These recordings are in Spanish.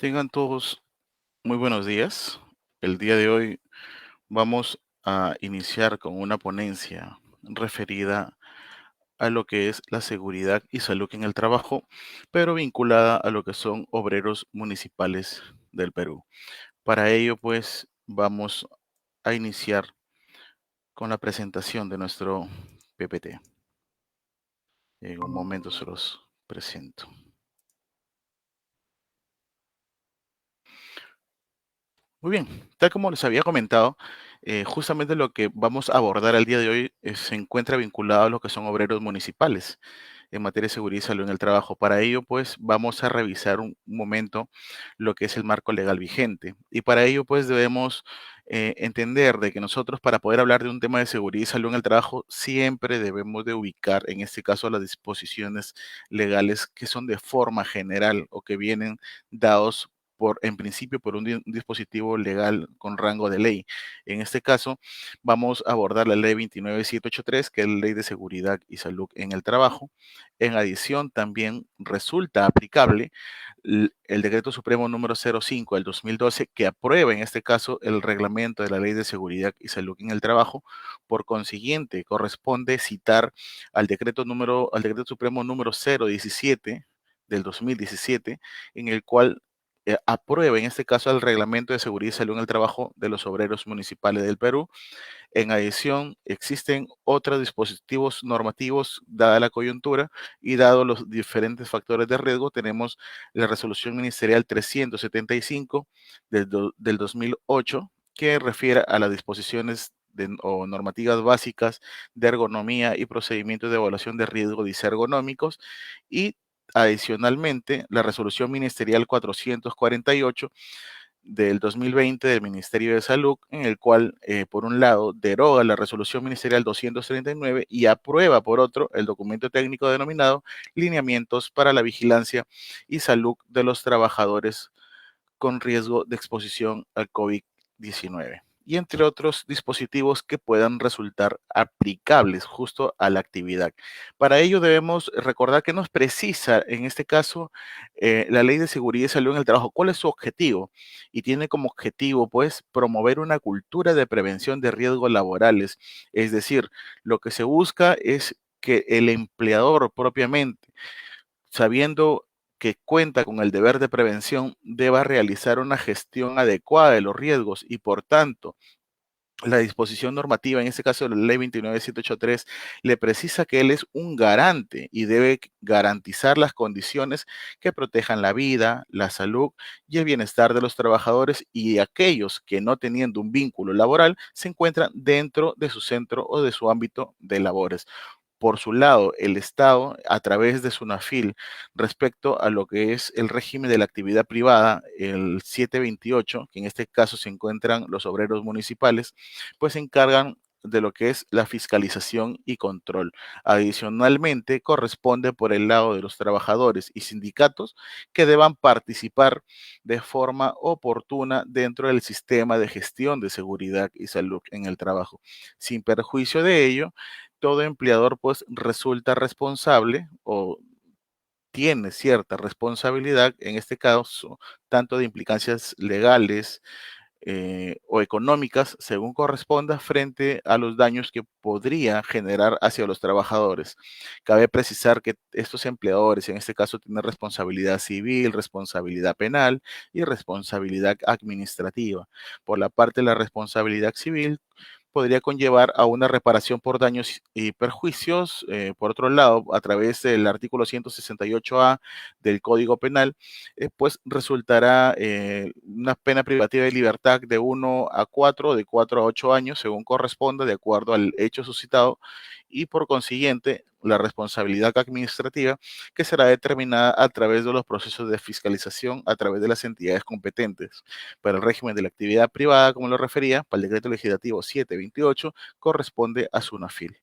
Tengan todos muy buenos días. El día de hoy vamos a iniciar con una ponencia referida a lo que es la seguridad y salud en el trabajo, pero vinculada a lo que son obreros municipales del Perú. Para ello, pues, vamos a iniciar con la presentación de nuestro PPT. En un momento se los presento. Muy bien, tal como les había comentado, justamente lo que vamos a abordar el día de hoy se encuentra vinculado a lo que son obreros municipales en materia de seguridad y salud en el trabajo. Para ello, pues, vamos a revisar un momento lo que es el marco legal vigente. Y para ello, pues, debemos entender de que nosotros, para poder hablar de un tema de seguridad y salud en el trabajo, siempre debemos de ubicar, en este caso, las disposiciones legales que son de forma general o que vienen dados en principio, por un dispositivo legal con rango de ley. En este caso, vamos a abordar la ley 29783, que es la ley de seguridad y salud en el trabajo. En adición, también resulta aplicable el decreto supremo número 05 del 2012, que aprueba en este caso el reglamento de la ley de seguridad y salud en el trabajo. Por consiguiente, corresponde citar al decreto supremo número 017 del 2017, en el cual aprueba en este caso el reglamento de seguridad y salud en el trabajo de los obreros municipales del Perú. En adición, existen otros dispositivos normativos, dada la coyuntura y dado los diferentes factores de riesgo. Tenemos la resolución ministerial 375 del 2008, que refiere a las disposiciones o normativas básicas de ergonomía y procedimientos de evaluación de riesgo disergonómicos, y adicionalmente la resolución ministerial 448 del 2020 del Ministerio de Salud, en el cual, por un lado, deroga la resolución ministerial 239 y aprueba, por otro, el documento técnico denominado Lineamientos para la Vigilancia y Salud de los Trabajadores con riesgo de exposición al COVID-19, y entre otros dispositivos que puedan resultar aplicables justo a la actividad. Para ello debemos recordar que nos precisa, en este caso, la Ley de Seguridad y Salud en el Trabajo. ¿Cuál es su objetivo? Y tiene como objetivo, pues, promover una cultura de prevención de riesgos laborales. Es decir, lo que se busca es que el empleador propiamente, sabiendo que cuenta con el deber de prevención, deba realizar una gestión adecuada de los riesgos y, por tanto, la disposición normativa, en este caso la ley 29783, le precisa que él es un garante y debe garantizar las condiciones que protejan la vida, la salud y el bienestar de los trabajadores y aquellos que, no teniendo un vínculo laboral, se encuentran dentro de su centro o de su ámbito de labores. Por su lado, el Estado, a través de SUNAFIL, respecto a lo que es el régimen de la actividad privada, el 728, que en este caso se encuentran los obreros municipales, pues se encargan de lo que es la fiscalización y control. Adicionalmente, corresponde por el lado de los trabajadores y sindicatos que deban participar de forma oportuna dentro del sistema de gestión de seguridad y salud en el trabajo. Sin perjuicio de ello, todo empleador, pues, resulta responsable o tiene cierta responsabilidad, en este caso, tanto de implicancias legales o económicas, según corresponda, frente a los daños que podría generar hacia los trabajadores. Cabe precisar que estos empleadores, en este caso, tienen responsabilidad civil, responsabilidad penal y responsabilidad administrativa. Por la parte de la responsabilidad civil, podría conllevar a una reparación por daños y perjuicios. Por otro lado, a través del artículo 168A del Código Penal, pues resultará una pena privativa de libertad de 1 a 4, de 4 a 8 años, según corresponda, de acuerdo al hecho suscitado, y por consiguiente, la responsabilidad administrativa, que será determinada a través de los procesos de fiscalización a través de las entidades competentes. Para el régimen de la actividad privada, como lo refería, para el decreto legislativo 728, corresponde a SUNAFIL.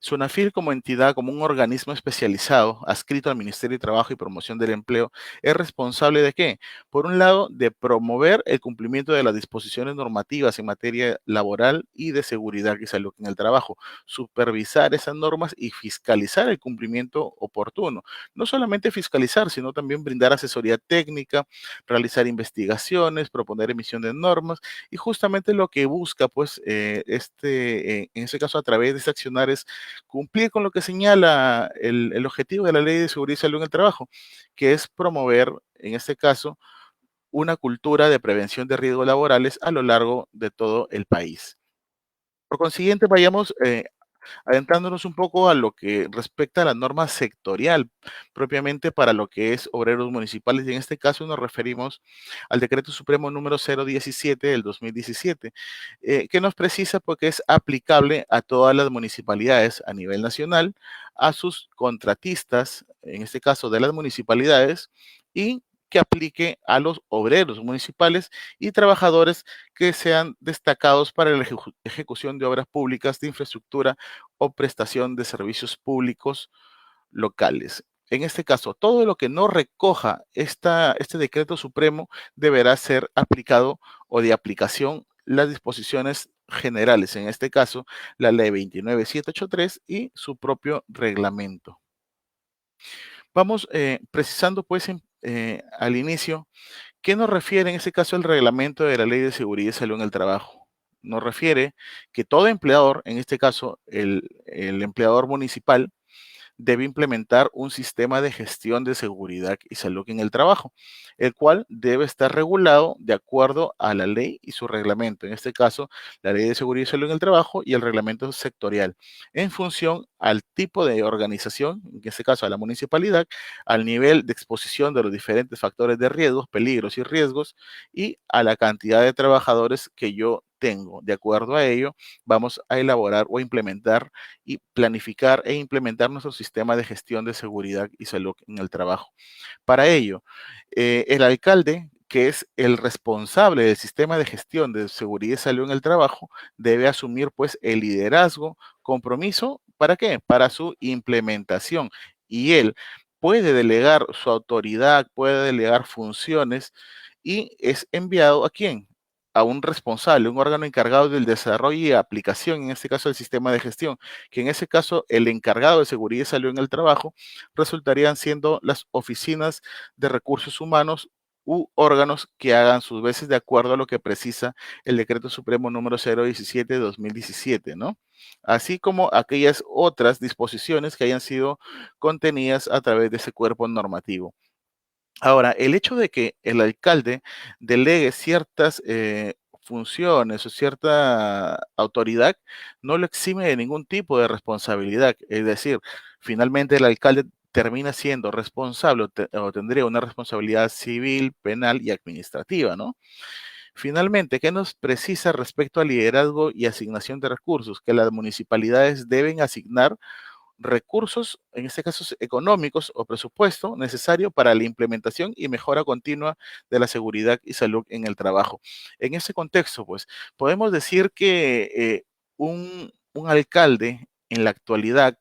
SUNAFIL como entidad, como un organismo especializado adscrito al Ministerio de Trabajo y Promoción del Empleo, es responsable de qué? Por un lado, de promover el cumplimiento de las disposiciones normativas en materia laboral y de seguridad y salud en el trabajo, supervisar esas normas y fiscalizar el cumplimiento oportuno. No solamente fiscalizar, sino también brindar asesoría técnica, realizar investigaciones, proponer emisión de normas y justamente lo que busca, pues, en ese caso, a través de este accionar es cumplir con lo que señala el objetivo de la Ley de Seguridad y Salud en el Trabajo, que es promover, en este caso, una cultura de prevención de riesgos laborales a lo largo de todo el país. Por consiguiente, vayamos adentrándonos un poco a lo que respecta a la norma sectorial, propiamente para lo que es obreros municipales, y en este caso nos referimos al Decreto Supremo número 017 del 2017, que nos precisa porque es aplicable a todas las municipalidades a nivel nacional, a sus contratistas, en este caso de las municipalidades, y que aplique a los obreros municipales y trabajadores que sean destacados para la ejecución de obras públicas de infraestructura o prestación de servicios públicos locales. En este caso, todo lo que no recoja este decreto supremo deberá ser aplicado o de aplicación las disposiciones generales, en este caso, la ley 29783 y su propio reglamento. Vamos precisando pues al inicio. ¿Qué nos refiere en este caso el reglamento de la Ley de Seguridad y Salud en el Trabajo? Nos refiere que todo empleador, en este caso el empleador municipal, debe implementar un sistema de gestión de seguridad y salud en el trabajo, el cual debe estar regulado de acuerdo a la ley y su reglamento, en este caso, la Ley de Seguridad y Salud en el Trabajo y el reglamento sectorial, en función al tipo de organización, en este caso a la municipalidad, al nivel de exposición de los diferentes factores de riesgos, peligros y riesgos, y a la cantidad de trabajadores que yo tengo. De acuerdo a ello, vamos a elaborar o implementar y planificar e implementar nuestro sistema de gestión de seguridad y salud en el trabajo. Para ello, el alcalde, que es el responsable del sistema de gestión de seguridad y salud en el trabajo, debe asumir pues el liderazgo, compromiso, ¿para qué? Para su implementación. Y él puede delegar su autoridad, puede delegar funciones y es enviado ¿a quién? A un responsable, un órgano encargado del desarrollo y aplicación, en este caso el sistema de gestión, que en ese caso el encargado de seguridad y salud en el trabajo resultarían siendo las oficinas de recursos humanos u órganos que hagan sus veces de acuerdo a lo que precisa el Decreto Supremo número 017 de 2017, ¿no? Así como aquellas otras disposiciones que hayan sido contenidas a través de ese cuerpo normativo. Ahora, el hecho de que el alcalde delegue ciertas funciones o cierta autoridad no lo exime de ningún tipo de responsabilidad. Es decir, finalmente el alcalde termina siendo responsable o tendría una responsabilidad civil, penal y administrativa, ¿no? Finalmente, ¿qué nos precisa respecto al liderazgo y asignación de recursos? Que las municipalidades deben asignar recursos, en este caso económicos o presupuesto necesario para la implementación y mejora continua de la seguridad y salud en el trabajo. En ese contexto, pues, podemos decir que un alcalde en la actualidad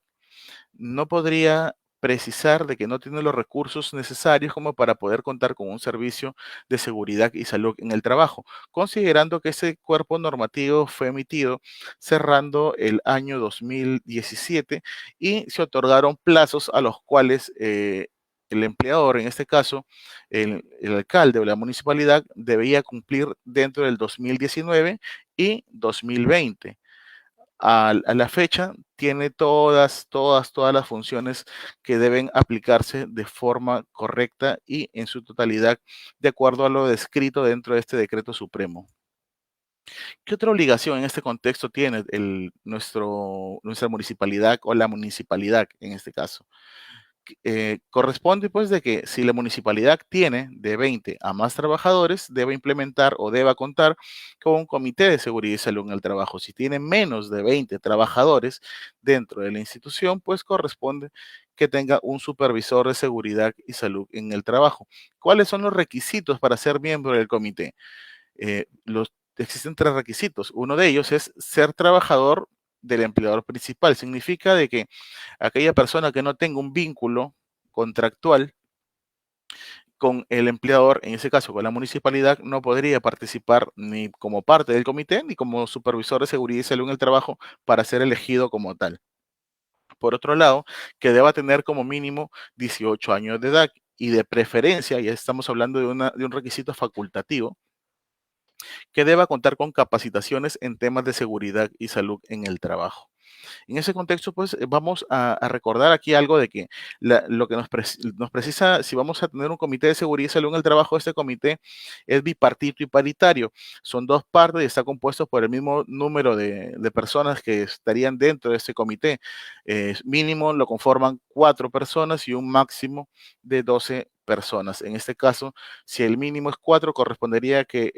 no podría precisar de que no tiene los recursos necesarios como para poder contar con un servicio de seguridad y salud en el trabajo, considerando que ese cuerpo normativo fue emitido cerrando el año 2017 y se otorgaron plazos a los cuales el empleador, en este caso el alcalde o la municipalidad, debía cumplir dentro del 2019 y 2020 a la fecha tiene todas las funciones que deben aplicarse de forma correcta y en su totalidad de acuerdo a lo descrito dentro de este decreto supremo. ¿Qué otra obligación en este contexto tiene nuestra municipalidad o la municipalidad en este caso? Corresponde pues de que si la municipalidad tiene de 20 a más trabajadores, debe implementar o deba contar con un comité de seguridad y salud en el trabajo. Si tiene menos de 20 trabajadores dentro de la institución, pues corresponde que tenga un supervisor de seguridad y salud en el trabajo. ¿Cuáles son los requisitos para ser miembro del comité? Existen tres requisitos. Uno de ellos es ser trabajador del empleador principal. Significa de que aquella persona que no tenga un vínculo contractual con el empleador, en ese caso con la municipalidad, no podría participar ni como parte del comité ni como supervisor de seguridad y salud en el trabajo para ser elegido como tal. Por otro lado, que deba tener como mínimo 18 años de edad y de preferencia, ya estamos hablando de un requisito facultativo, que deba contar con capacitaciones en temas de seguridad y salud en el trabajo. En ese contexto, pues vamos a recordar aquí algo de que lo que nos precisa, si vamos a tener un comité de seguridad y salud en el trabajo, este comité es bipartito y paritario. Son dos partes y está compuesto por el mismo número de personas que estarían dentro de este comité. Mínimo lo conforman 4 personas y un máximo de 12 personas. En este caso, si el mínimo es 4, correspondería que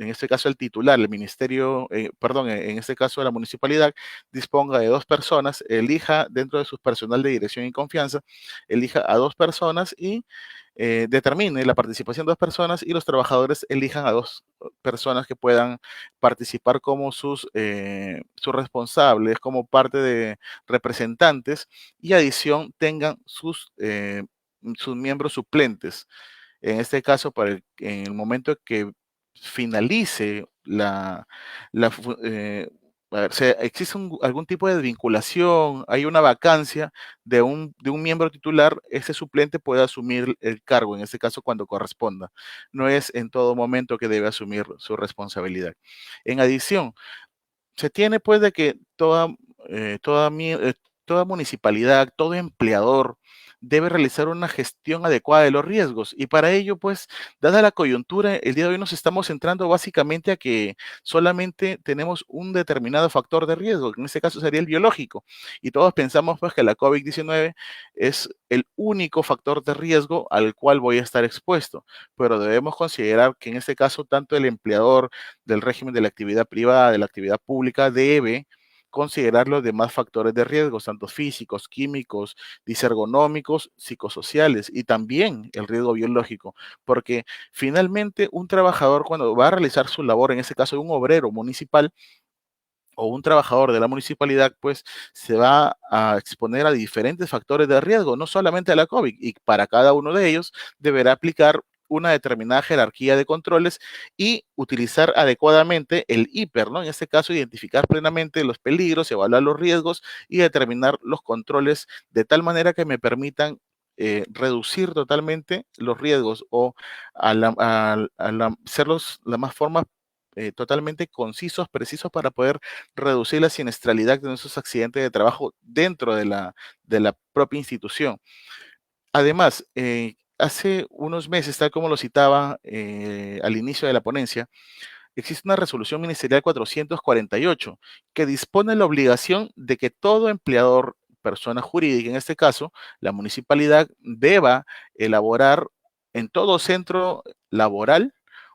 en este caso el titular, el ministerio, perdón, en este caso la municipalidad, disponga de 2 personas, elija dentro de su personal de dirección y confianza, elija a 2 personas y determine la participación de 2 personas y los trabajadores elijan a 2 personas que puedan participar como sus responsables, como parte de representantes y adición tengan sus miembros suplentes. En este caso, en el momento que finalice a ver, existe algún tipo de vinculación, hay una vacancia de un miembro titular, ese suplente puede asumir el cargo, en este caso cuando corresponda. No es en todo momento que debe asumir su responsabilidad. En adición, se tiene pues de que toda municipalidad, todo empleador debe realizar una gestión adecuada de los riesgos y para ello pues, dada la coyuntura, el día de hoy nos estamos centrando básicamente a que solamente tenemos un determinado factor de riesgo, que en este caso sería el biológico, y todos pensamos pues que la COVID-19 es el único factor de riesgo al cual voy a estar expuesto, pero debemos considerar que en este caso tanto el empleador del régimen de la actividad privada, de la actividad pública, debe considerar los demás factores de riesgo, tanto físicos, químicos, disergonómicos, psicosociales y también el riesgo biológico, porque finalmente un trabajador cuando va a realizar su labor, en este caso un obrero municipal, o un trabajador de la municipalidad, pues se va a exponer a diferentes factores de riesgo, no solamente a la COVID, y para cada uno de ellos deberá aplicar una determinada jerarquía de controles y utilizar adecuadamente el hiper, ¿no? En este caso, identificar plenamente los peligros, evaluar los riesgos y determinar los controles de tal manera que me permitan reducir totalmente los riesgos o hacerlos la más forma totalmente concisos, precisos para poder reducir la siniestralidad de nuestros accidentes de trabajo dentro de la propia institución. Además, hace unos meses, tal como lo citaba al inicio de la ponencia, existe una resolución ministerial 448 que dispone la obligación de que todo empleador, persona jurídica en este caso, la municipalidad, deba elaborar en todo centro laboral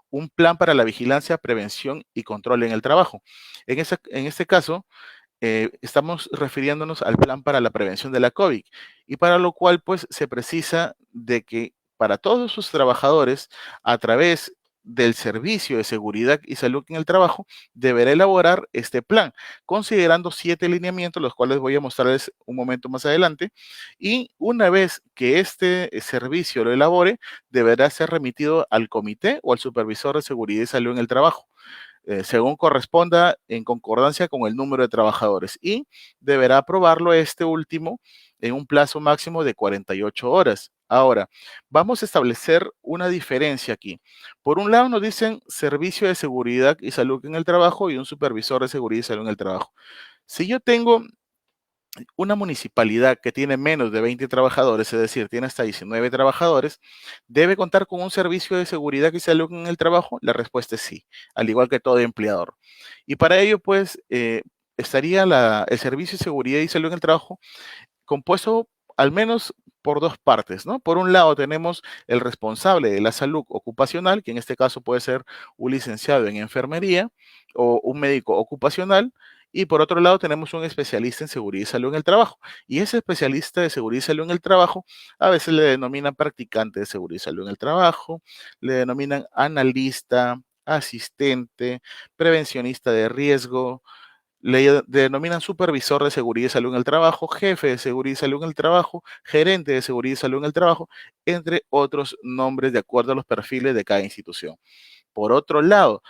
un plan para la vigilancia, prevención y control en el trabajo. En este caso, estamos refiriéndonos al plan para la prevención de la COVID y para lo cual pues se precisa de que para todos sus trabajadores a través del servicio de seguridad y salud en el trabajo deberá elaborar este plan, considerando 7 lineamientos, los cuales voy a mostrarles un momento más adelante, y una vez que este servicio lo elabore, deberá ser remitido al comité o al supervisor de seguridad y salud en el trabajo según corresponda en concordancia con el número de trabajadores y deberá aprobarlo este último en un plazo máximo de 48 horas. Ahora, vamos a establecer una diferencia aquí. Por un lado nos dicen servicio de seguridad y salud en el trabajo y un supervisor de seguridad y salud en el trabajo. Si yo tengo una municipalidad que tiene menos de 20 trabajadores, es decir, tiene hasta 19 trabajadores, ¿debe contar con un servicio de seguridad y salud en el trabajo? La respuesta es sí, al igual que todo empleador. Y para ello, pues, estaría el servicio de seguridad y salud en el trabajo compuesto al menos por 2 partes, ¿no? Por un lado tenemos el responsable de la salud ocupacional, que en este caso puede ser un licenciado en enfermería o un médico ocupacional, y por otro lado tenemos un especialista en seguridad y salud en el trabajo. Y ese especialista de seguridad y salud en el trabajo a veces le denominan practicante de seguridad y salud en el trabajo, le denominan analista, asistente, prevencionista de riesgo, le denominan supervisor de seguridad y salud en el trabajo, jefe de seguridad y salud en el trabajo, gerente de seguridad y salud en el trabajo, entre otros nombres de acuerdo a los perfiles de cada institución. Por otro lado,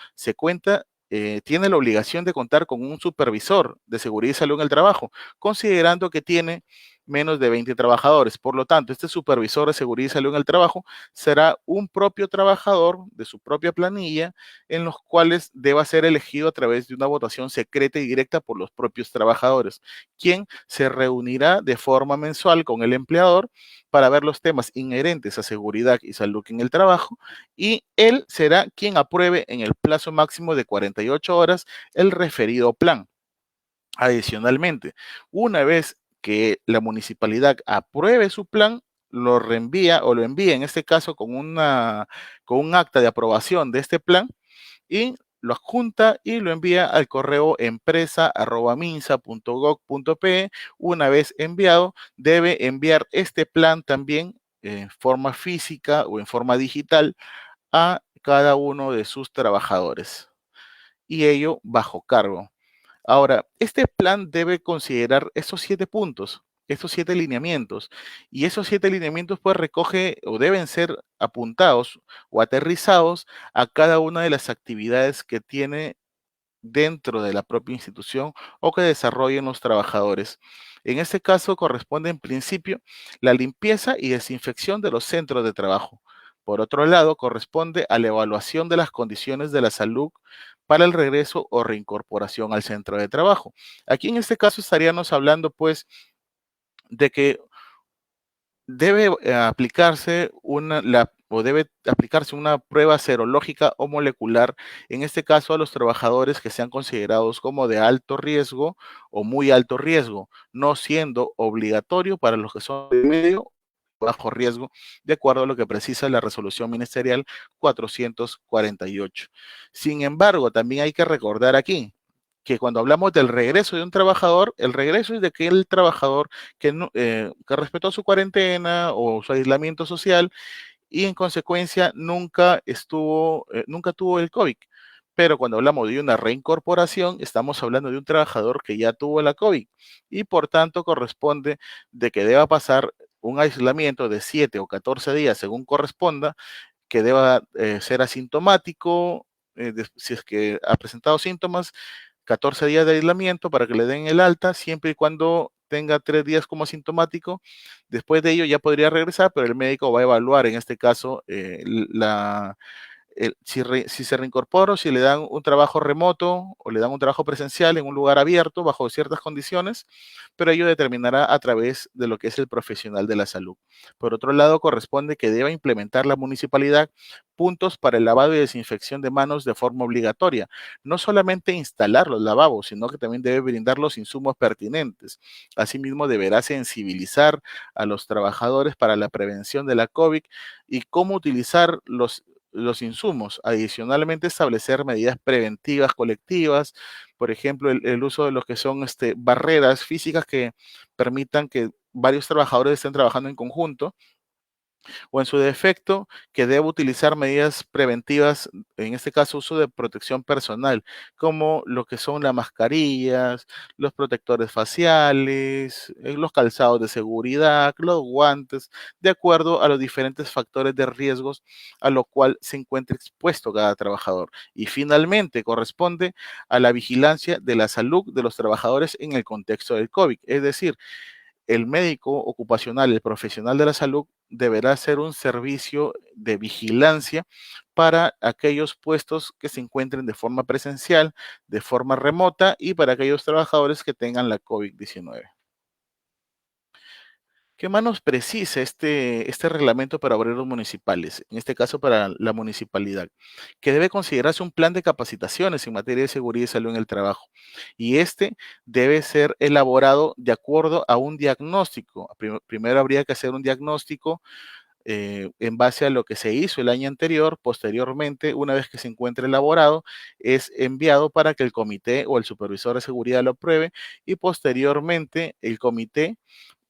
tiene la obligación de contar con un supervisor de seguridad y salud en el trabajo, considerando que tiene menos de 20 trabajadores. Por lo tanto, este supervisor de seguridad y salud en el trabajo será un propio trabajador de su propia planilla, en los cuales deba ser elegido a través de una votación secreta y directa por los propios trabajadores, quien se reunirá de forma mensual con el empleador para ver los temas inherentes a seguridad y salud en el trabajo, y él será quien apruebe en el plazo máximo de 48 horas el referido plan. Adicionalmente, una vez que la municipalidad apruebe su plan, lo reenvía o lo envía en este caso con un acta de aprobación de este plan, y lo adjunta y lo envía al correo empresa@minsa.gov.pe. Una vez enviado, debe enviar este plan también en forma física o en forma digital a cada uno de sus trabajadores, y ello bajo cargo. Ahora, este plan debe considerar esos 7 puntos, esos 7 lineamientos, y esos 7 lineamientos pues recoge o deben ser apuntados o aterrizados a cada una de las actividades que tiene dentro de la propia institución o que desarrollen los trabajadores. En este caso corresponde en principio la limpieza y desinfección de los centros de trabajo. Por otro lado, corresponde a la evaluación de las condiciones de la salud para el regreso o reincorporación al centro de trabajo. Aquí en este caso estaríamos hablando pues de que debe aplicarse o debe aplicarse una prueba serológica o molecular, en este caso a los trabajadores que sean considerados como de alto riesgo o muy alto riesgo, no siendo obligatorio para los que son de medio o bajo riesgo, de acuerdo a lo que precisa la resolución ministerial 448. Sin embargo, también hay que recordar aquí que cuando hablamos del regreso de un trabajador, el regreso es de aquel trabajador que respetó su cuarentena o su aislamiento social y en consecuencia nunca tuvo el COVID. Pero cuando hablamos de una reincorporación, estamos hablando de un trabajador que ya tuvo la COVID y por tanto corresponde de que deba pasar un aislamiento de 7 o 14 días según corresponda, que deba ser asintomático, si es que ha presentado síntomas, 14 días de aislamiento para que le den el alta, siempre y cuando tenga 3 días como asintomático. Después de ello ya podría regresar, pero el médico va a evaluar en este caso si se reincorpora o si le dan un trabajo remoto o le dan un trabajo presencial en un lugar abierto bajo ciertas condiciones, pero ello determinará a través de lo que es el profesional de la salud. Por otro lado, corresponde que deba implementar la municipalidad puntos para el lavado y desinfección de manos de forma obligatoria. No solamente instalar los lavabos, sino que también debe brindar los insumos pertinentes. Asimismo, deberá sensibilizar a los trabajadores para la prevención de la COVID y cómo utilizar los insumos. Adicionalmente, establecer medidas preventivas colectivas, por ejemplo, el uso de lo que son barreras físicas que permitan que varios trabajadores estén trabajando en conjunto, o en su defecto, que deba utilizar medidas preventivas, en este caso uso de protección personal, como lo que son las mascarillas, los protectores faciales, los calzados de seguridad, los guantes, de acuerdo a los diferentes factores de riesgos a lo cual se encuentre expuesto cada trabajador. Y finalmente, corresponde a la vigilancia de la salud de los trabajadores en el contexto del COVID, es decir, el médico ocupacional, el profesional de la salud, deberá hacer un servicio de vigilancia para aquellos puestos que se encuentren de forma presencial, de forma remota y para aquellos trabajadores que tengan la COVID-19. ¿Qué más nos precisa este reglamento para obreros municipales? En este caso para la municipalidad, que debe considerarse un plan de capacitaciones en materia de seguridad y salud en el trabajo. Y este debe ser elaborado de acuerdo a un diagnóstico. Primero habría que hacer un diagnóstico en base a lo que se hizo el año anterior. Posteriormente, una vez que se encuentre elaborado, es enviado para que el comité o el supervisor de seguridad lo apruebe, y posteriormente el comité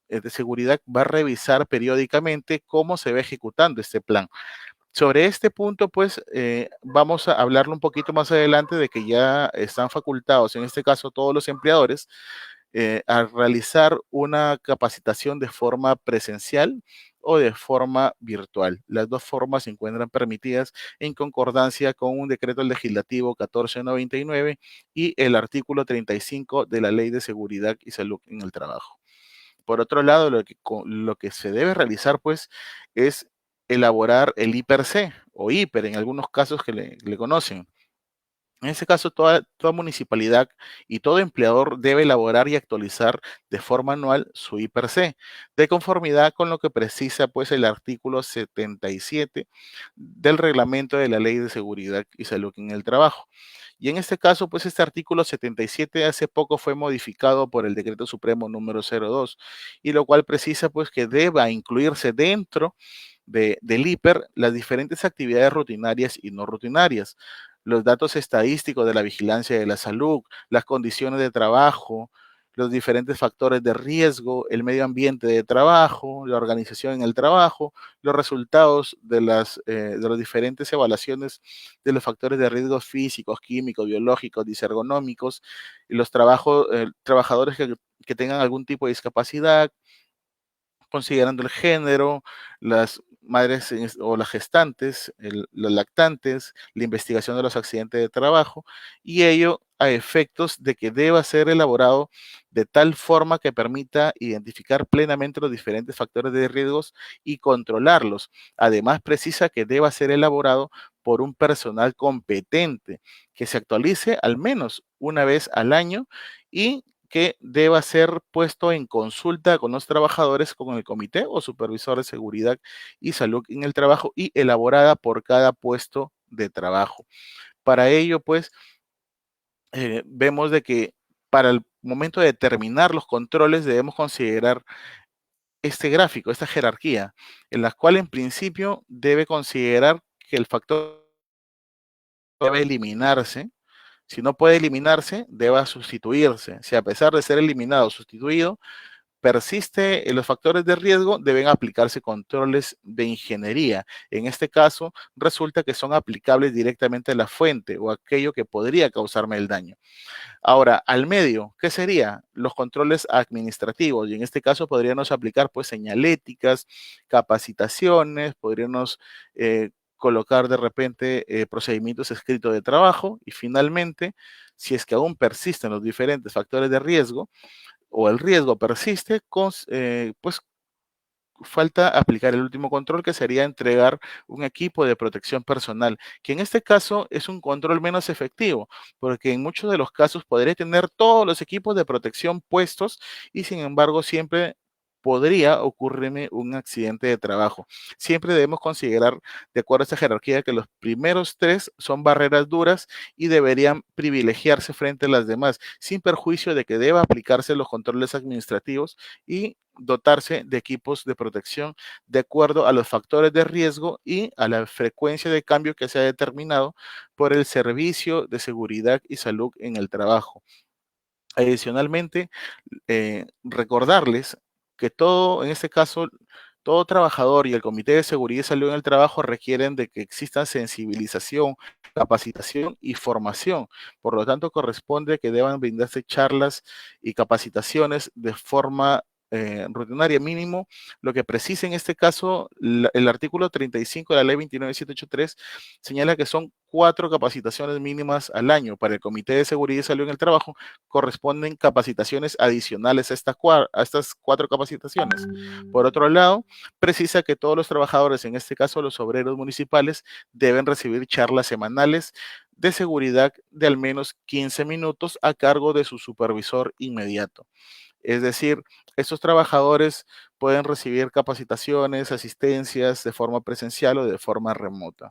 de seguridad va a revisar periódicamente cómo se va ejecutando este plan. Sobre este punto, pues, vamos a hablarlo un poquito más adelante de que ya están facultados, en este caso todos los empleadores, a realizar una capacitación de forma presencial o de forma virtual. Las dos formas se encuentran permitidas en concordancia con un decreto legislativo 1499 y el artículo 35 de la Ley de Seguridad y Salud en el Trabajo. Por otro lado, lo que se debe realizar, pues, es elaborar el IPER-C o IPER en algunos casos que le conocen. En ese caso, toda municipalidad y todo empleador debe elaborar y actualizar de forma anual su IPER-C, de conformidad con lo que precisa pues, el artículo 77 del reglamento de la Ley de Seguridad y Salud en el Trabajo. Y en este caso, pues este artículo 77 hace poco fue modificado por el Decreto Supremo número 02, y lo cual precisa pues que deba incluirse dentro del IPER las diferentes actividades rutinarias y no rutinarias, los datos estadísticos de la vigilancia de la salud, las condiciones de trabajo, los diferentes factores de riesgo, el medio ambiente de trabajo, la organización en el trabajo, los resultados de las diferentes evaluaciones de los factores de riesgo físicos, químicos, biológicos, disergonómicos, y los trabajadores que tengan algún tipo de discapacidad, considerando el género, las madres o las gestantes, los lactantes, la investigación de los accidentes de trabajo, y ello a efectos de que deba ser elaborado de tal forma que permita identificar plenamente los diferentes factores de riesgos y controlarlos. Además, precisa que deba ser elaborado por un personal competente, que se actualice al menos una vez al año y que deba ser puesto en consulta con los trabajadores, con el comité o supervisor de seguridad y salud en el trabajo y elaborada por cada puesto de trabajo. Para ello, pues, vemos de que para el momento de determinar los controles debemos considerar este gráfico, esta jerarquía, en la cual en principio debe considerar que el factor debe eliminarse. Si no puede eliminarse, deba sustituirse. Si a pesar de ser eliminado o sustituido, persiste en los factores de riesgo, deben aplicarse controles de ingeniería. En este caso, resulta que son aplicables directamente a la fuente o aquello que podría causarme el daño. Ahora, al medio, ¿qué sería? Los controles administrativos. Y en este caso podríamos aplicar pues señaléticas, capacitaciones, podríamos colocar de repente procedimientos escritos de trabajo y finalmente, si es que aún persisten los diferentes factores de riesgo, o el riesgo persiste, pues falta aplicar el último control, que sería entregar un equipo de protección personal, que en este caso es un control menos efectivo, porque en muchos de los casos podría tener todos los equipos de protección puestos y sin embargo siempre podría ocurrirme un accidente de trabajo. Siempre debemos considerar, de acuerdo a esta jerarquía, que los primeros tres son barreras duras y deberían privilegiarse frente a las demás, sin perjuicio de que deba aplicarse los controles administrativos y dotarse de equipos de protección de acuerdo a los factores de riesgo y a la frecuencia de cambio que se ha determinado por el Servicio de Seguridad y Salud en el Trabajo. Adicionalmente, recordarles que todo, en este caso, todo trabajador y el Comité de Seguridad y Salud en el Trabajo requieren de que exista sensibilización, capacitación y formación. Por lo tanto, corresponde que deban brindarse charlas y capacitaciones de forma rutinaria mínimo. Lo que precisa en este caso, el artículo 35 de la ley 29783 señala que son 4 capacitaciones mínimas al año. Para el Comité de Seguridad y Salud en el Trabajo corresponden capacitaciones adicionales a estas 4 capacitaciones. Por otro lado, precisa que todos los trabajadores, en este caso los obreros municipales, deben recibir charlas semanales de seguridad de al menos 15 minutos a cargo de su supervisor inmediato. Es decir, estos trabajadores pueden recibir capacitaciones, asistencias de forma presencial o de forma remota.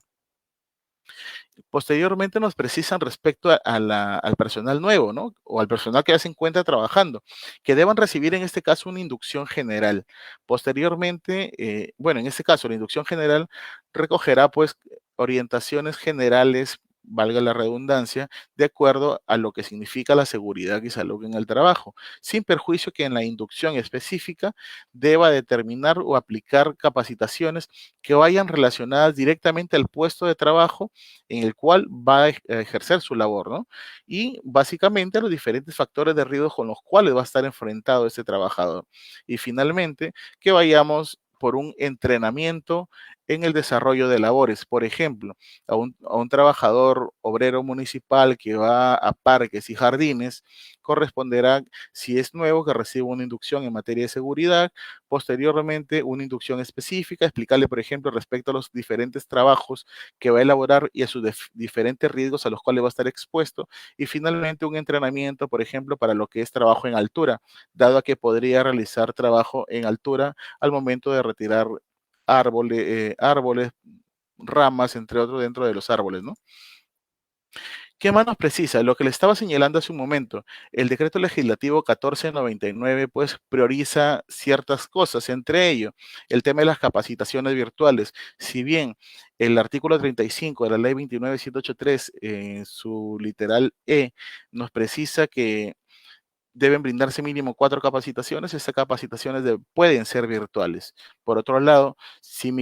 Posteriormente nos precisan respecto al personal nuevo, ¿no? O al personal que ya se encuentra trabajando, que deban recibir en este caso una inducción general. Posteriormente, bueno, en este caso la inducción general recogerá pues orientaciones generales valga la redundancia, de acuerdo a lo que significa la seguridad y salud en el trabajo, sin perjuicio que en la inducción específica deba determinar o aplicar capacitaciones que vayan relacionadas directamente al puesto de trabajo en el cual va a ejercer su labor, ¿no? Y básicamente los diferentes factores de riesgo con los cuales va a estar enfrentado este trabajador. Y finalmente, que vayamos por un entrenamiento en el desarrollo de labores. Por ejemplo, a un trabajador obrero municipal que va a parques y jardines, corresponderá, si es nuevo, que reciba una inducción en materia de seguridad, posteriormente una inducción específica, explicarle, por ejemplo, respecto a los diferentes trabajos que va a elaborar y a sus diferentes riesgos a los cuales va a estar expuesto, y finalmente un entrenamiento, por ejemplo, para lo que es trabajo en altura, dado a que podría realizar trabajo en altura al momento de retirar árboles, ramas, entre otros, dentro de los árboles, ¿no? ¿Qué más nos precisa? Lo que le estaba señalando hace un momento, el decreto legislativo 1499 pues prioriza ciertas cosas, entre ello el tema de las capacitaciones virtuales. Si bien el artículo 35 de la ley 29183 en su literal E nos precisa que deben brindarse mínimo 4 capacitaciones. Estas capacitaciones pueden ser virtuales. Por otro lado, si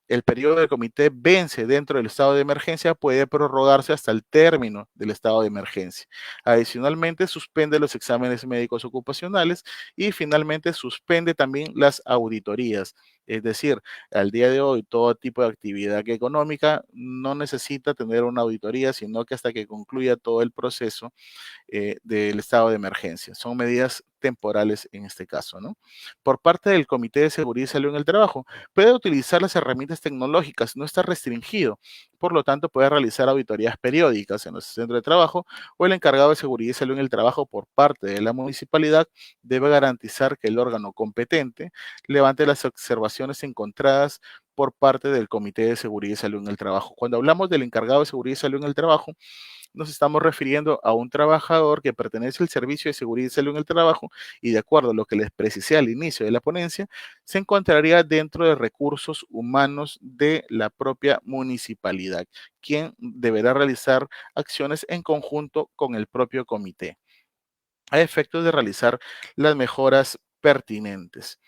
el periodo del comité vence dentro del estado de emergencia, puede prorrogarse hasta el término del estado de emergencia. Adicionalmente, suspende los exámenes médicos ocupacionales y finalmente suspende también las auditorías. Es decir, al día de hoy, todo tipo de actividad económica no necesita tener una auditoría, sino que hasta que concluya todo el proceso del estado de emergencia. Son medidas temporales en este caso, ¿no? Por parte del Comité de Seguridad y Salud en el Trabajo, puede utilizar las herramientas tecnológicas, no está restringido. Por lo tanto, puede realizar auditorías periódicas en los centros de trabajo, o el encargado de seguridad y salud en el trabajo por parte de la municipalidad debe garantizar que el órgano competente levante las observaciones encontradas por parte del Comité de Seguridad y Salud en el Trabajo. Cuando hablamos del encargado de seguridad y salud en el trabajo, nos estamos refiriendo a un trabajador que pertenece al Servicio de Seguridad y Salud en el Trabajo, y de acuerdo a lo que les precisé al inicio de la ponencia, se encontraría dentro de recursos humanos de la propia municipalidad, quien deberá realizar acciones en conjunto con el propio comité, a efectos de realizar las mejoras pertinentes.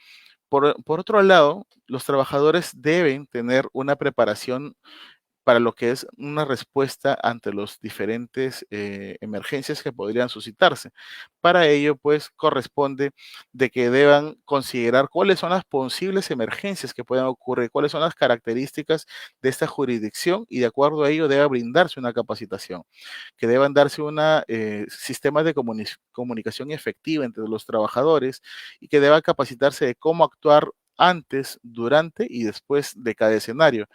Por otro lado, los trabajadores deben tener una preparación para lo que es una respuesta ante los diferentes emergencias que podrían suscitarse. Para ello, pues, corresponde de que deban considerar cuáles son las posibles emergencias que puedan ocurrir, cuáles son las características de esta jurisdicción, y de acuerdo a ello debe brindarse una capacitación, que deban darse una sistemas de comunicación efectiva entre los trabajadores, y que deban capacitarse de cómo actuar antes, durante y después de cada escenario.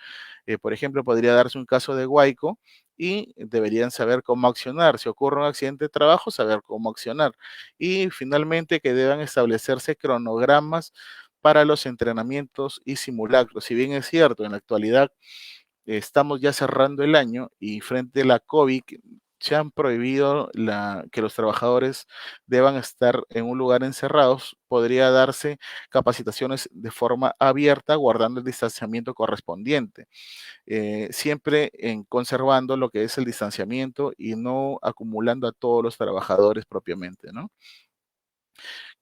Por ejemplo, podría darse un caso de huaico y deberían saber cómo accionar. Si ocurre un accidente de trabajo, saber cómo accionar. Y finalmente, que deban establecerse cronogramas para los entrenamientos y simulacros. Si bien es cierto, en la actualidad estamos ya cerrando el año y frente a la COVID se han prohibido que los trabajadores deban estar en un lugar encerrados, podría darse capacitaciones de forma abierta, guardando el distanciamiento correspondiente, siempre conservando lo que es el distanciamiento y no acumulando a todos los trabajadores propiamente, ¿no?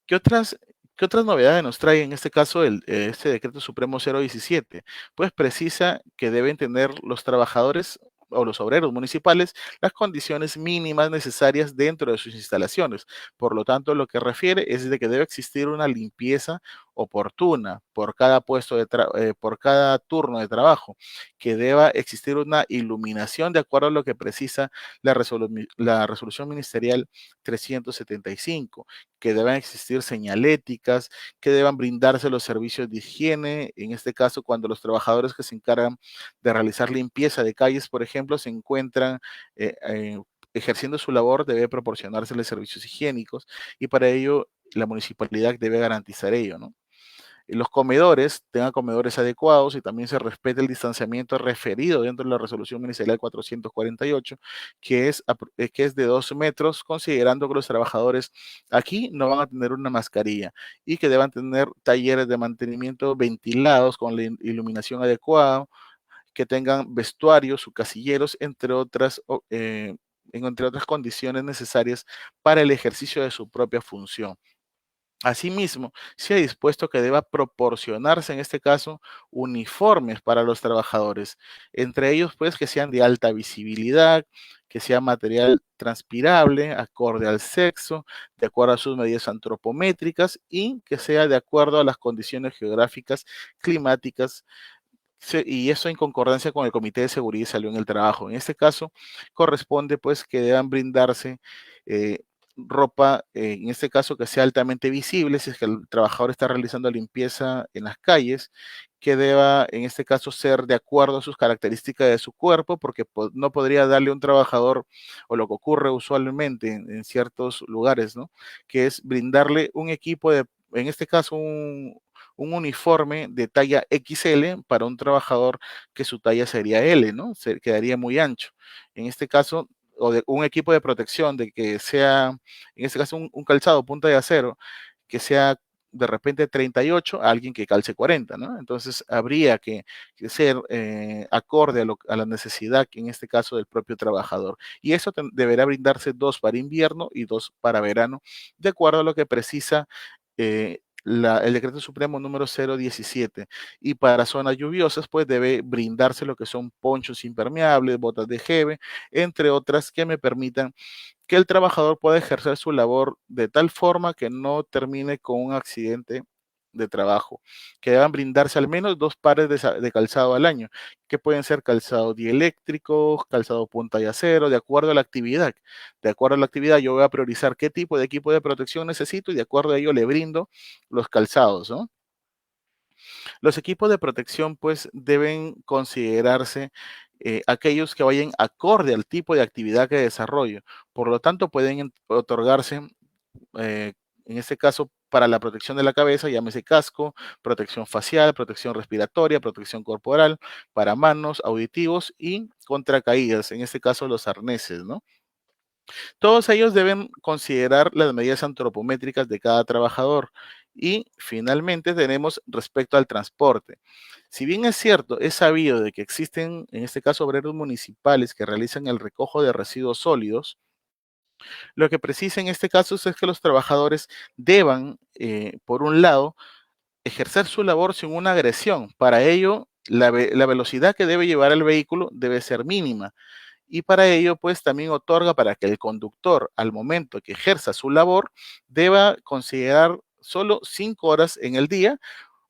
¿Qué otras, qué otras novedades nos trae en este caso este decreto supremo 017? Pues precisa que deben tener los trabajadores o los obreros municipales las condiciones mínimas necesarias dentro de sus instalaciones. Por lo tanto, lo que refiere es de que debe existir una limpieza oportuna por cada por cada turno de trabajo, que deba existir una iluminación de acuerdo a lo que precisa la resolución ministerial 375, que deban existir señaléticas, que deban brindarse los servicios de higiene, en este caso cuando los trabajadores que se encargan de realizar limpieza de calles, por ejemplo, se encuentran ejerciendo su labor, debe proporcionárseles servicios higiénicos, y para ello la municipalidad debe garantizar ello, ¿no? Los comedores tengan comedores adecuados y también se respete el distanciamiento referido dentro de la resolución ministerial 448, que es de 2 metros, considerando que los trabajadores aquí no van a tener una mascarilla, y que deban tener talleres de mantenimiento ventilados con la iluminación adecuada, que tengan vestuarios o casilleros, entre otras condiciones necesarias para el ejercicio de su propia función. Asimismo, se ha dispuesto que deba proporcionarse, en este caso, uniformes para los trabajadores, entre ellos, pues, que sean de alta visibilidad, que sea material transpirable, acorde al sexo, de acuerdo a sus medidas antropométricas y que sea de acuerdo a las condiciones geográficas, climáticas. Sí, y eso en concordancia con el Comité de Seguridad y Salud en el Trabajo. En este caso, corresponde pues que deban brindarse eh, ropa, en este caso que sea altamente visible, si es que el trabajador está realizando limpieza en las calles, que deba en este caso ser de acuerdo a sus características de su cuerpo, porque no podría darle a un trabajador, o lo que ocurre usualmente en ciertos lugares, ¿no? Que es brindarle un equipo de, en este caso, un uniforme de talla XL para un trabajador que su talla sería L, ¿no? Se quedaría muy ancho. En este caso, o de un equipo de protección de que sea, en este caso, un calzado punta de acero, que sea de repente 38 a alguien que calce 40, ¿no? Entonces habría que ser acorde a la necesidad, en este caso, del propio trabajador. Y eso deberá brindarse dos para invierno y dos para verano, de acuerdo a lo que precisa el decreto supremo número 017. Y para zonas lluviosas, pues debe brindarse lo que son ponchos impermeables, botas de jeve, entre otras que me permitan que el trabajador pueda ejercer su labor de tal forma que no termine con un accidente de trabajo, que deban brindarse al menos dos pares de calzado al año, que pueden ser calzado dieléctrico, calzado punta y acero, de acuerdo a la actividad. De acuerdo a la actividad, yo voy a priorizar qué tipo de equipo de protección necesito y de acuerdo a ello le brindo los calzados, ¿no? Los equipos de protección, pues, deben considerarse aquellos que vayan acorde al tipo de actividad que desarrollo. Por lo tanto, pueden otorgarse, eh, en este caso, para la protección de la cabeza, llámese casco, protección facial, protección respiratoria, protección corporal, para manos, auditivos y contra caídas, en este caso los arneses, ¿no? Todos ellos deben considerar las medidas antropométricas de cada trabajador. Y finalmente tenemos respecto al transporte. Si bien es cierto, es sabido de que existen, en este caso, obreros municipales que realizan el recojo de residuos sólidos, lo que precisa en este caso es que los trabajadores deban, por un lado, ejercer su labor sin una agresión. Para ello, la velocidad que debe llevar el vehículo debe ser mínima y para ello, pues también otorga para que el conductor, al momento que ejerza su labor, deba considerar solo 5 horas en el día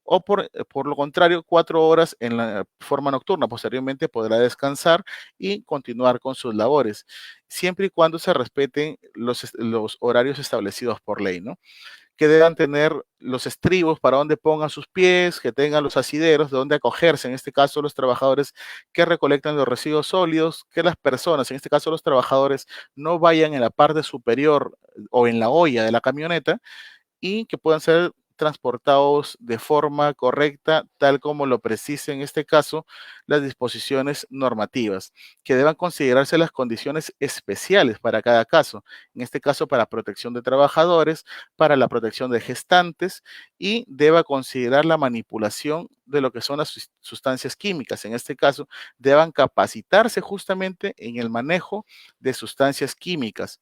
o por lo contrario, 4 horas en la forma nocturna. Posteriormente podrá descansar y continuar con sus labores, siempre y cuando se respeten los horarios establecidos por ley, ¿no? Que deban tener los estribos para donde pongan sus pies, que tengan los asideros de donde acogerse, en este caso los trabajadores que recolectan los residuos sólidos, que las personas, en este caso los trabajadores, no vayan en la parte superior o en la olla de la camioneta y que puedan ser transportados de forma correcta, tal como lo precisa en este caso las disposiciones normativas, que deban considerarse las condiciones especiales para cada caso, en este caso para protección de trabajadores, para la protección de gestantes y deba considerar la manipulación de lo que son las sustancias químicas. En este caso, deban capacitarse justamente en el manejo de sustancias químicas.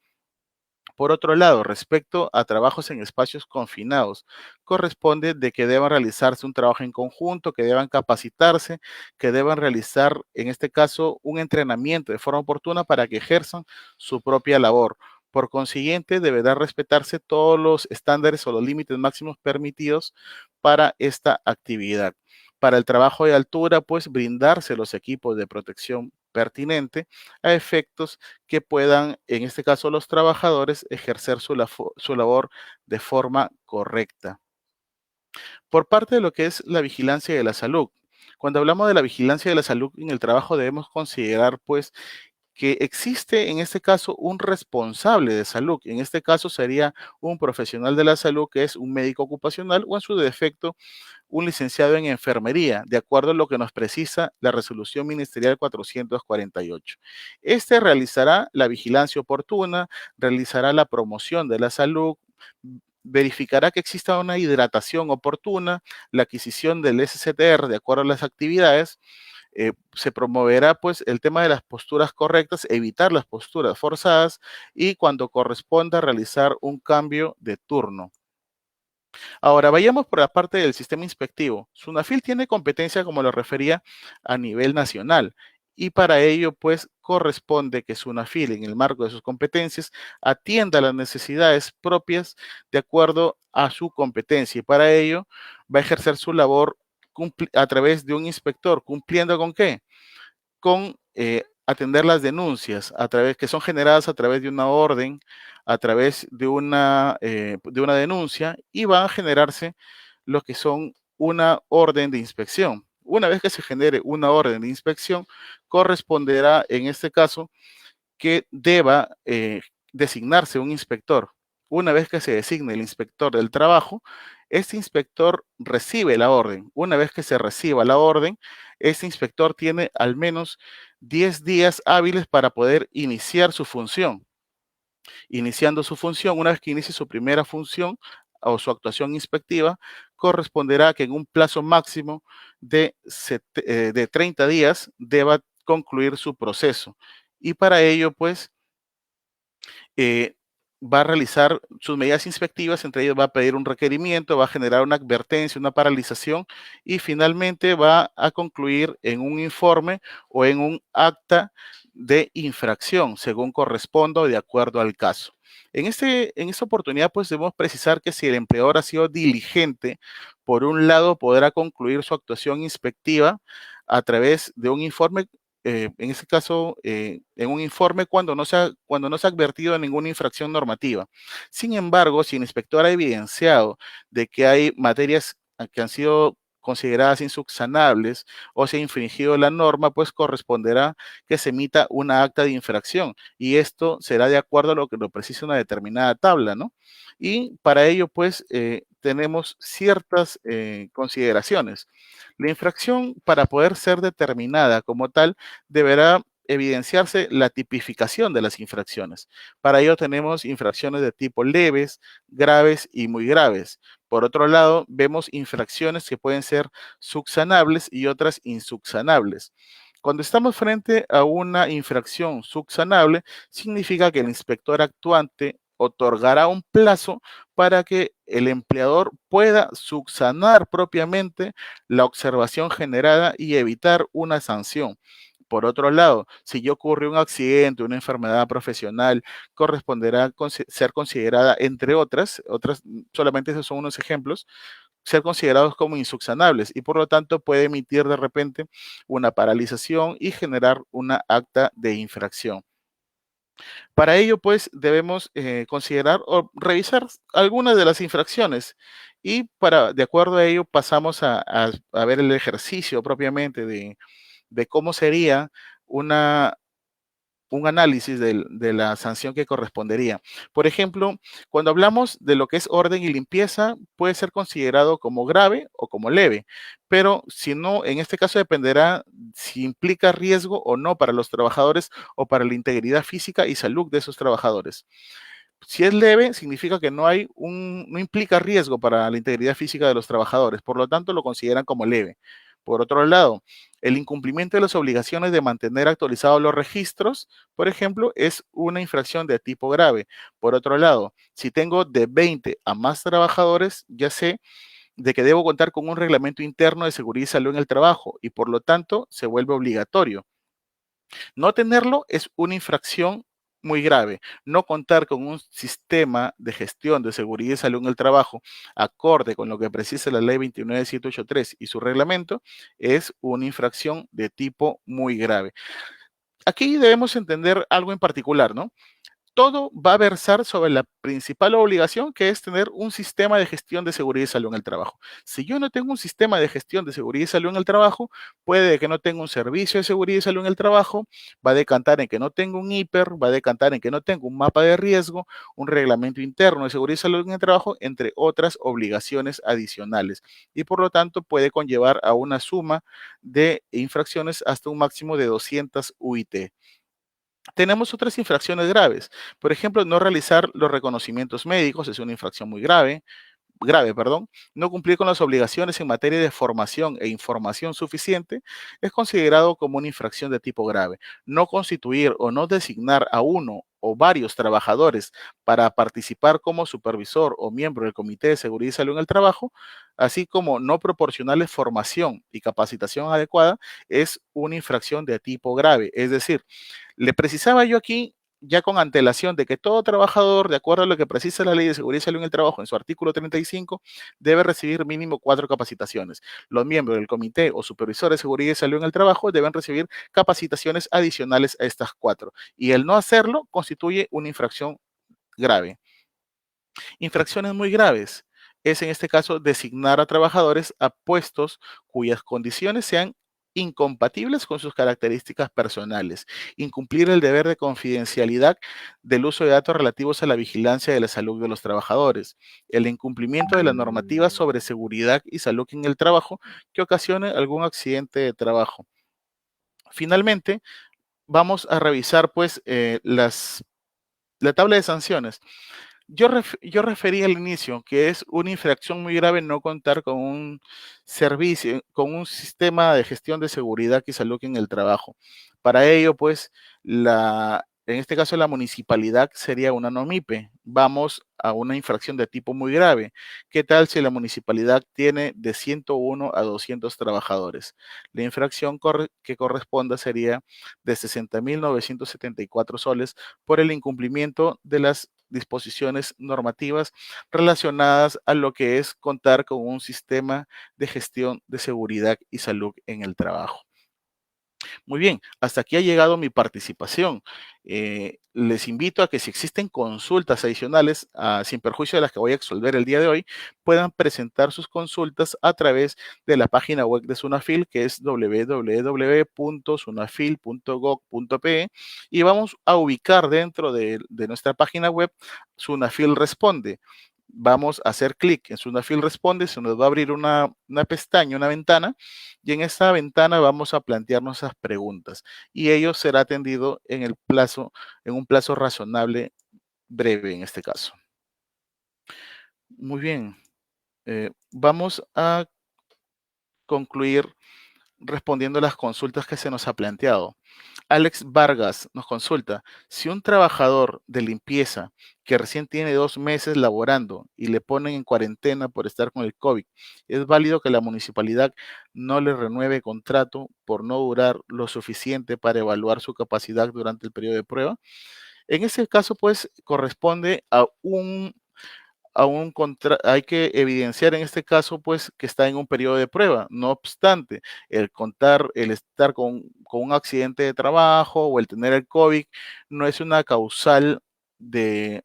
Por otro lado, respecto a trabajos en espacios confinados, corresponde de que deban realizarse un trabajo en conjunto, que deban capacitarse, que deban realizar, en este caso, un entrenamiento de forma oportuna para que ejerzan su propia labor. Por consiguiente, deberá respetarse todos los estándares o los límites máximos permitidos para esta actividad. Para el trabajo de altura, pues brindarse los equipos de protección pertinente a efectos que puedan, en este caso los trabajadores, ejercer su labor de forma correcta. Por parte de lo que es la vigilancia de la salud, cuando hablamos de la vigilancia de la salud en el trabajo debemos considerar pues que existe en este caso un responsable de salud. En este caso sería un profesional de la salud que es un médico ocupacional o en su defecto un licenciado en enfermería, de acuerdo a lo que nos precisa la resolución ministerial 448. Este realizará la vigilancia oportuna, realizará la promoción de la salud, verificará que exista una hidratación oportuna, la adquisición del SCTR de acuerdo a las actividades, Se promoverá pues el tema de las posturas correctas, evitar las posturas forzadas y cuando corresponda realizar un cambio de turno. Ahora, vayamos por la parte del sistema inspectivo. SUNAFIL tiene competencia, como lo refería, a nivel nacional. Y para ello, pues, corresponde que SUNAFIL, en el marco de sus competencias, atienda las necesidades propias de acuerdo a su competencia. Y para ello, va a ejercer su labor a través de un inspector, cumpliendo con qué? Con atender las denuncias que son generadas a través de una orden, a través de una denuncia y van a generarse lo que son una orden de inspección. Una vez que se genere una orden de inspección, corresponderá en este caso que deba designarse un inspector. Una vez que se designe el inspector del trabajo, este inspector recibe la orden. Una vez que se reciba la orden, este inspector tiene al menos 10 días hábiles para poder iniciar su función. Iniciando su función, una vez que inicie su primera función o su actuación inspectiva, corresponderá que en un plazo máximo de 30 días deba concluir su proceso. Y para ello, pues, eh, va a realizar sus medidas inspectivas, entre ellas va a pedir un requerimiento, va a generar una advertencia, una paralización y finalmente va a concluir en un informe o en un acta de infracción, según corresponda o de acuerdo al caso. En esta oportunidad, pues debemos precisar que si el empleador ha sido diligente, por un lado podrá concluir su actuación inspectiva a través de un informe en este caso, en un informe cuando no se ha advertido de ninguna infracción normativa. Sin embargo, si el inspector ha evidenciado de que hay materias que han sido consideradas insubsanables o se ha infringido la norma, pues corresponderá que se emita una acta de infracción y esto será de acuerdo a lo que lo precisa una determinada tabla, ¿no? Y para ello, pues, tenemos ciertas consideraciones. La infracción, para poder ser determinada como tal, deberá evidenciarse la tipificación de las infracciones. Para ello tenemos infracciones de tipo leves, graves y muy graves. Por otro lado, vemos infracciones que pueden ser subsanables y otras insubsanables. Cuando estamos frente a una infracción subsanable, significa que el inspector actuante otorgará un plazo para que el empleador pueda subsanar propiamente la observación generada y evitar una sanción. Por otro lado, si ya ocurre un accidente, una enfermedad profesional, corresponderá ser considerada, entre otras, solamente esos son unos ejemplos, ser considerados como insubsanables y por lo tanto puede emitir de repente una paralización y generar una acta de infracción. Para ello, pues, debemos considerar o revisar algunas de las infracciones y de acuerdo a ello, pasamos a ver el ejercicio propiamente de cómo sería una, un análisis de la sanción que correspondería. Por ejemplo, cuando hablamos de lo que es orden y limpieza, puede ser considerado como grave o como leve, pero si no, en este caso dependerá si implica riesgo o no para los trabajadores o para la integridad física y salud de esos trabajadores. Si es leve, significa que no implica riesgo para la integridad física de los trabajadores, por lo tanto lo consideran como leve. Por otro lado, el incumplimiento de las obligaciones de mantener actualizados los registros, por ejemplo, es una infracción de tipo grave. Por otro lado, si tengo de 20 a más trabajadores, ya sé de que debo contar con un reglamento interno de seguridad y salud en el trabajo y por lo tanto se vuelve obligatorio. No tenerlo es una infracción muy grave. No contar con un sistema de gestión de seguridad y salud en el trabajo acorde con lo que precisa la ley 29783 y su reglamento es una infracción de tipo muy grave. Aquí debemos entender algo en particular, ¿no? Todo va a versar sobre la principal obligación, que es tener un sistema de gestión de seguridad y salud en el trabajo. Si yo no tengo un sistema de gestión de seguridad y salud en el trabajo, puede que no tenga un servicio de seguridad y salud en el trabajo, va a decantar en que no tengo un hiper, va a decantar en que no tengo un mapa de riesgo, un reglamento interno de seguridad y salud en el trabajo, entre otras obligaciones adicionales. Y por lo tanto puede conllevar a una suma de infracciones hasta un máximo de 200 UIT. Tenemos otras infracciones graves. Por ejemplo, no realizar los reconocimientos médicos es una infracción muy grave. grave, perdón, no cumplir con las obligaciones en materia de formación e información suficiente es considerado como una infracción de tipo grave. No constituir o no designar a uno o varios trabajadores para participar como supervisor o miembro del Comité de Seguridad y Salud en el Trabajo, así como no proporcionarles formación y capacitación adecuada, es una infracción de tipo grave. Es decir, le precisaba yo aquí ya con antelación de que todo trabajador, de acuerdo a lo que precisa la Ley de Seguridad y Salud en el Trabajo en su artículo 35, debe recibir mínimo 4 capacitaciones. Los miembros del comité o supervisor de seguridad y salud en el trabajo deben recibir capacitaciones adicionales a estas 4. Y el no hacerlo constituye una infracción grave. Infracciones muy graves es en este caso designar a trabajadores a puestos cuyas condiciones sean incompatibles con sus características personales, incumplir el deber de confidencialidad del uso de datos relativos a la vigilancia de la salud de los trabajadores, el incumplimiento de la normativa sobre seguridad y salud en el trabajo que ocasione algún accidente de trabajo. Finalmente, vamos a revisar pues la tabla de sanciones. Yo referí al inicio que es una infracción muy grave no contar con un servicio, con un sistema de gestión de seguridad y salud en el trabajo. Para ello, pues, en este caso la municipalidad sería una NOMIPE. Vamos a una infracción de tipo muy grave. ¿Qué tal si la municipalidad tiene de 101 a 200 trabajadores? La infracción que corresponda sería de 60.974 soles por el incumplimiento de las disposiciones normativas relacionadas a lo que es contar con un sistema de gestión de seguridad y salud en el trabajo. Muy bien, hasta aquí ha llegado mi participación. Les invito a que si existen consultas adicionales, sin perjuicio de las que voy a exsolver el día de hoy, puedan presentar sus consultas a través de la página web de Sunafil, que es www.sunafil.gov.pe, y vamos a ubicar dentro de nuestra página web Sunafil Responde. Vamos a hacer clic en Sunafil Responde, se nos va a abrir una pestaña, una ventana, y en esta ventana vamos a plantearnos esas preguntas y ello será atendido en un plazo razonable, breve en este caso. Muy bien, vamos a concluir respondiendo las consultas que se nos ha planteado. Alex Vargas nos consulta, si un trabajador de limpieza que recién tiene 2 meses laborando y le ponen en cuarentena por estar con el COVID, ¿es válido que la municipalidad no le renueve contrato por no durar lo suficiente para evaluar su capacidad durante el periodo de prueba? En ese caso, pues, corresponde hay que evidenciar en este caso, pues, que está en un periodo de prueba. No obstante, el estar con un accidente de trabajo o el tener el COVID no es una causal de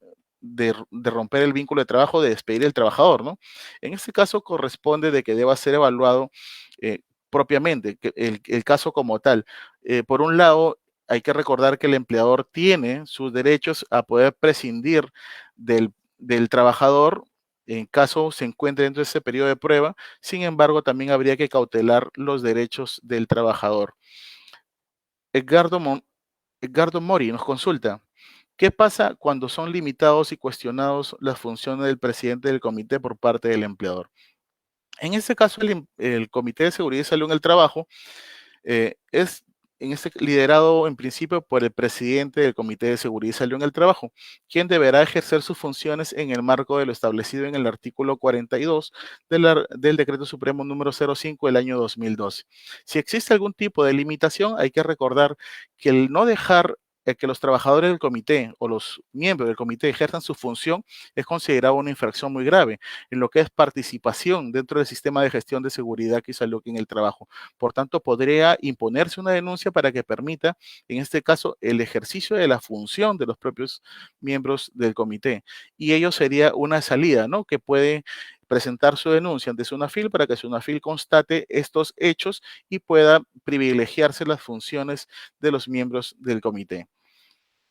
romper el vínculo de trabajo, de despedir al trabajador, ¿no? En este caso corresponde de que deba ser evaluado eh, propiamente, que el caso como tal. Por un lado, hay que recordar que el empleador tiene sus derechos a poder prescindir del trabajador en caso se encuentre dentro de ese periodo de prueba. Sin embargo, también habría que cautelar los derechos del trabajador. Edgardo, Edgardo Mori nos consulta. ¿Qué pasa cuando son limitados y cuestionados las funciones del presidente del comité por parte del empleador? En este caso, el Comité de Seguridad y Salud en el Trabajo es liderado en principio por el presidente del Comité de Seguridad y Salud en el Trabajo, quien deberá ejercer sus funciones en el marco de lo establecido en el artículo 42 del Decreto Supremo número 05 del año 2012. Si existe algún tipo de limitación, hay que recordar que el no dejar que los trabajadores del comité o los miembros del comité ejerzan su función es considerado una infracción muy grave en lo que es participación dentro del sistema de gestión de seguridad y salud en el trabajo. Por tanto, podría imponerse una denuncia para que permita, en este caso, el ejercicio de la función de los propios miembros del comité. Y ello sería una salida, ¿no? Que puede presentar su denuncia ante Sunafil para que Sunafil constate estos hechos y pueda privilegiarse las funciones de los miembros del comité.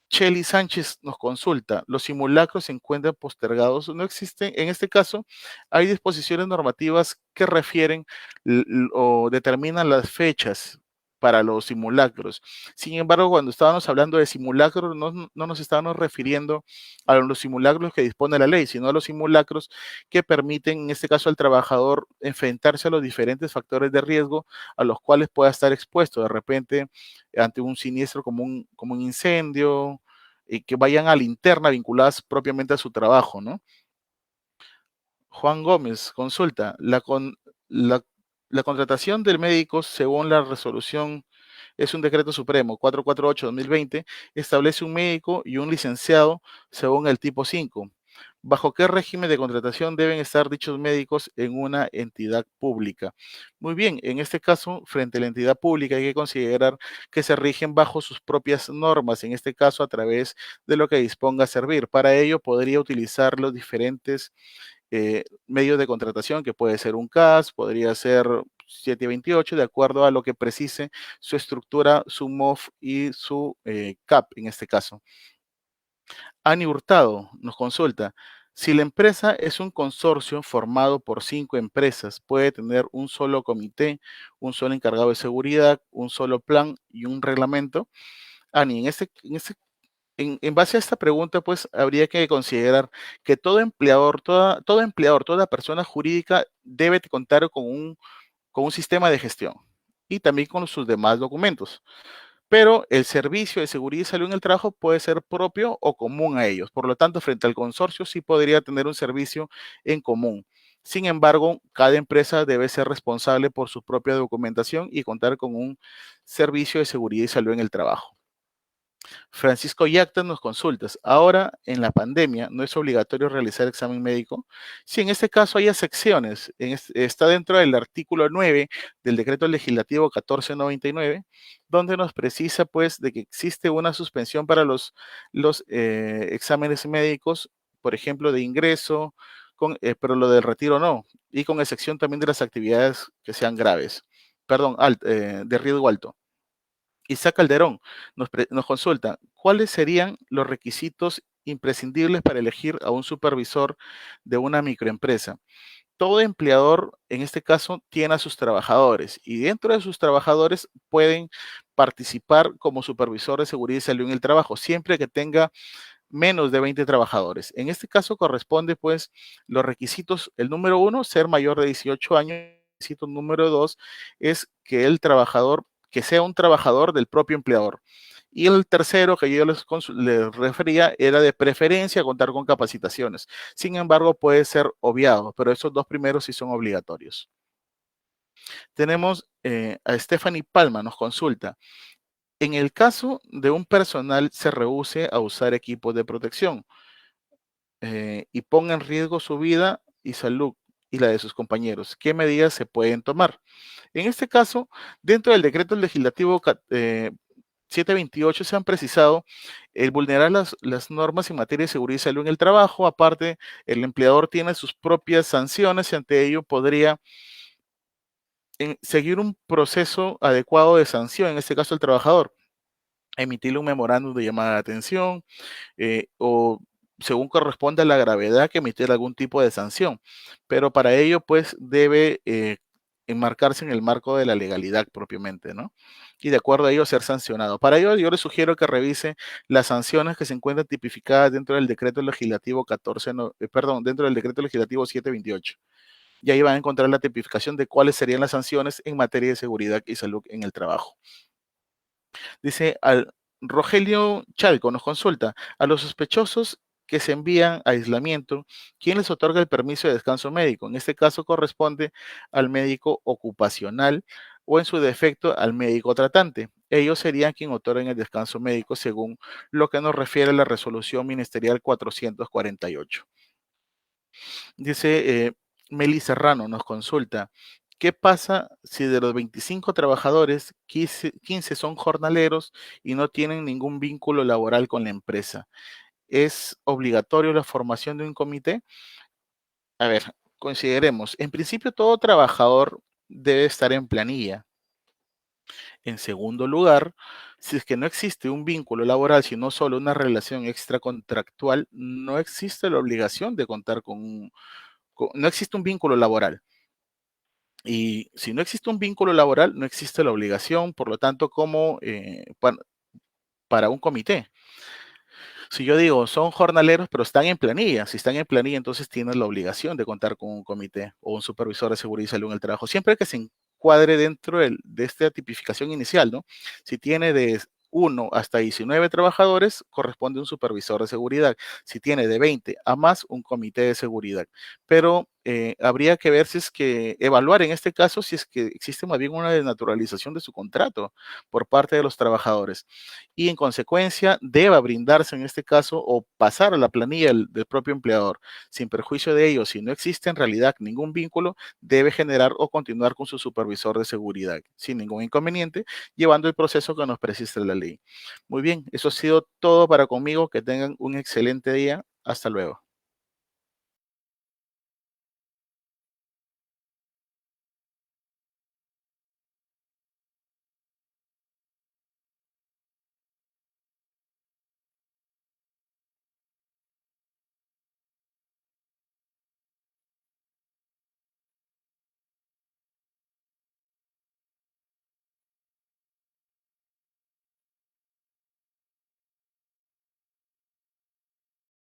Chely Sánchez nos consulta, los simulacros se encuentran postergados, no existen, en este caso hay disposiciones normativas que refieren o determinan las fechas para los simulacros. Sin embargo, cuando estábamos hablando de simulacros, no nos estábamos refiriendo a los simulacros que dispone la ley, sino a los simulacros que permiten, en este caso, al trabajador enfrentarse a los diferentes factores de riesgo a los cuales pueda estar expuesto de repente ante un siniestro como un incendio, y que vayan a linterna vinculadas propiamente a su trabajo, ¿no? Juan Gómez, consulta. La, la contratación del médico, según la resolución, es un decreto supremo 448-2020, establece un médico y un licenciado según el tipo 5. ¿Bajo qué régimen de contratación deben estar dichos médicos en una entidad pública? Muy bien, en este caso, frente a la entidad pública hay que considerar que se rigen bajo sus propias normas, en este caso a través de lo que disponga a servir. Para ello podría utilizar los diferentes medios de contratación, que puede ser un CAS, podría ser 728, de acuerdo a lo que precise su estructura, su MOF y su CAP en este caso. Ani Hurtado nos consulta. Si la empresa es un consorcio formado por 5 empresas, puede tener un solo comité, un solo encargado de seguridad, un solo plan y un reglamento. Ani, en base a esta pregunta, pues habría que considerar que todo empleador, toda persona jurídica debe contar con un sistema de gestión y también con sus demás documentos. Pero el servicio de seguridad y salud en el trabajo puede ser propio o común a ellos. Por lo tanto, frente al consorcio sí podría tener un servicio en común. Sin embargo, cada empresa debe ser responsable por su propia documentación y contar con un servicio de seguridad y salud en el trabajo. Francisco Yacta nos consultas. Ahora, en la pandemia, no es obligatorio realizar examen médico. Si en este caso hay excepciones, está dentro del artículo 9 del decreto legislativo 1499, donde nos precisa pues de que existe una suspensión para los exámenes médicos, por ejemplo, de ingreso, pero lo del retiro no, y con excepción también de las actividades que sean graves, perdón, de riesgo alto. Isaac Calderón nos consulta, ¿cuáles serían los requisitos imprescindibles para elegir a un supervisor de una microempresa? Todo empleador, en este caso, tiene a sus trabajadores y dentro de sus trabajadores pueden participar como supervisor de seguridad y salud en el trabajo, siempre que tenga menos de 20 trabajadores. En este caso corresponde pues los requisitos, el número uno, ser mayor de 18 años. El requisito número dos es que el trabajador, que sea un trabajador del propio empleador. Y el tercero que yo les refería era de preferencia contar con capacitaciones. Sin embargo, puede ser obviado, pero esos dos primeros sí son obligatorios. Tenemos a Stephanie Palma, nos consulta. En el caso de un personal se rehúse a usar equipos de protección, y ponga en riesgo su vida y salud y la de sus compañeros, ¿qué medidas se pueden tomar? En este caso, dentro del decreto legislativo 728 se han precisado el vulnerar las normas en materia de seguridad y salud en el trabajo. Aparte, el empleador tiene sus propias sanciones y ante ello podría seguir un proceso adecuado de sanción, en este caso el trabajador, emitirle un memorándum de llamada de atención, o según corresponde a la gravedad, que emitir algún tipo de sanción. Pero para ello, pues, debe enmarcarse en el marco de la legalidad propiamente, ¿no? Y de acuerdo a ello ser sancionado. Para ello, yo le sugiero que revise las sanciones que se encuentran tipificadas dentro del decreto legislativo 14, perdón, dentro del decreto legislativo 728. Y ahí van a encontrar la tipificación de cuáles serían las sanciones en materia de seguridad y salud en el trabajo. Dice al Rogelio Chalco nos consulta, a los sospechosos que se envían a aislamiento, ¿quién les otorga el permiso de descanso médico? En este caso corresponde al médico ocupacional o en su defecto al médico tratante. Ellos serían quien otorguen el descanso médico según lo que nos refiere la resolución ministerial 448. Dice Meli Serrano, nos consulta, ¿qué pasa si de los 25 trabajadores, 15 son jornaleros y no tienen ningún vínculo laboral con la empresa? ¿Es obligatorio la formación de un comité? A ver, consideremos, en principio todo trabajador debe estar en planilla. En segundo lugar, si es que no existe un vínculo laboral, sino solo una relación extracontractual, no existe la obligación de contar no existe un vínculo laboral. Y si no existe un vínculo laboral, no existe la obligación, por lo tanto, como para un comité. Si yo digo, son jornaleros, pero están en planilla, si están en planilla, entonces tienen la obligación de contar con un comité o un supervisor de seguridad y salud en el trabajo, siempre que se encuadre dentro de esta tipificación inicial, ¿no? Si tiene de 1 hasta 19 trabajadores, corresponde un supervisor de seguridad. Si tiene de 20 a más, un comité de seguridad. Pero habría que ver si es que evaluar en este caso si es que existe más bien una desnaturalización de su contrato por parte de los trabajadores y en consecuencia deba brindarse en este caso o pasar a la planilla del propio empleador. Sin perjuicio de ello, si no existe en realidad ningún vínculo, debe generar o continuar con su supervisor de seguridad sin ningún inconveniente, llevando el proceso que nos precisa la ley. Muy bien, eso ha sido todo para conmigo. Que tengan un excelente día. Hasta luego.